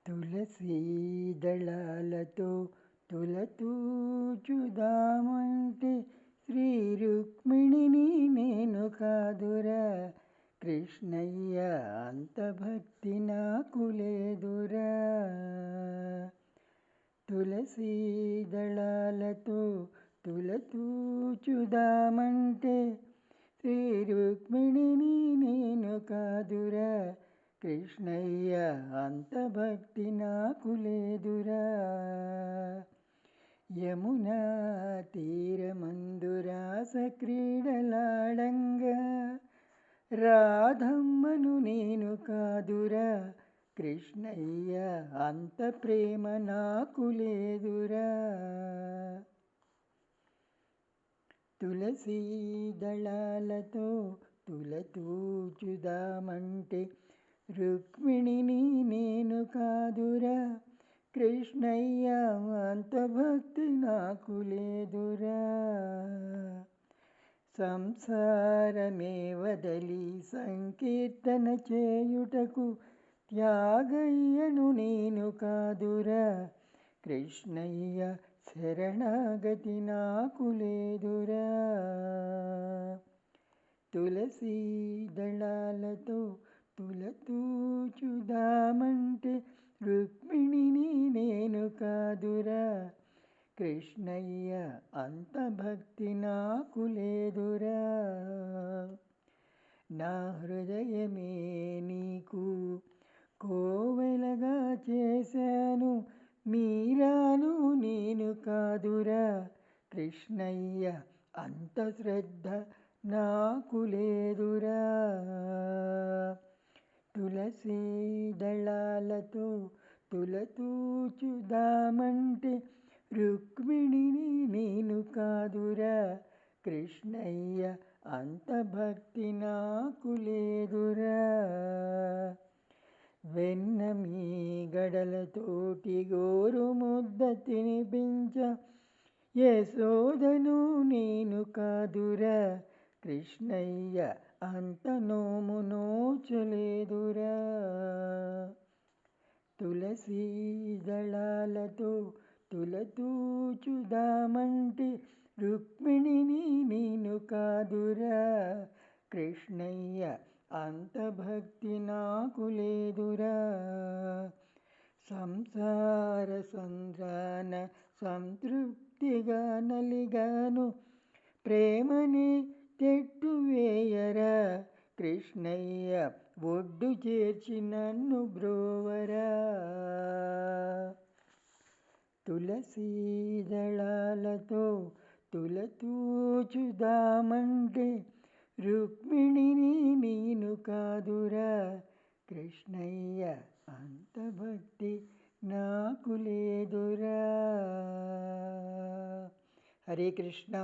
తులసీ దళాలతో తులతూచుదామంటే శ్రీ రుక్మిణిని నేను కాదురా కృష్ణయ్య, అంత భక్తి నాకు లేదురా. తులసీ దళాలతో తులతూచుదామంటే శ్రీ రుక్మిణిని నేను కాదురా కృష్ణయ్య, అంత భక్తి నాకు లేదురా. యమునా తీరమందురాస క్రీడలాడంగా రాధమ్మను నేను కాదురా కృష్ణయ్య, అంత ప్రేమ నాకు లేదురా. తులసీ దళాలతో తులతూచుదామంటే రుక్మిణిని నేను కాదురా కృష్ణయ్య, అంత భక్తి నాకు లేదురా. సంసారమే వదలి సంకీర్తన చేయుటకు త్యాగయ్యను నేను కాదురా కృష్ణయ్య, శరణాగతి నాకు లేదురా. తులసీ దళాలతో తులతూచుదామంటే రుక్మిణిని నేను కాదురా కృష్ణయ్య, అంత భక్తి నాకు లేదురా. నా హృదయమే నీకు కోవెలగా చేశాను, మీరాను నేను కాదురా కృష్ణయ్య, అంత శ్రద్ధ నాకు లేదురా. తులసీ దళాలతో తులతూచుదామంటే రుక్మిణిని నేను కాదురా కృష్ణయ్య, అంత భక్తి నాకు లేదురా. వెన్న మీ గడలతోటి గోరు ముద్ద తినిపించ యశోదను నేను కాదురా కృష్ణయ్య, అంత నోము నోచలేదురా. తులసీ దళాలతో తులతూచుదామంటే రుక్మిణిని నేను కాదురా కృష్ణయ్య, అంత భక్తి నాకు లేదురా. సంసార సంద్రాన సంతృప్తిగా నలిగాను, ప్రేమని తెట్టు వేయరా కృష్ణయ్య, ఒడ్డు చేర్చి నన్ను బ్రోవరా. తులసీ దళాలతో తులతూచుదామంటే రుక్మిణిని నేను కాదురా కృష్ణయ్య, అంత భక్తి నాకు లేదురా. హరే కృష్ణ.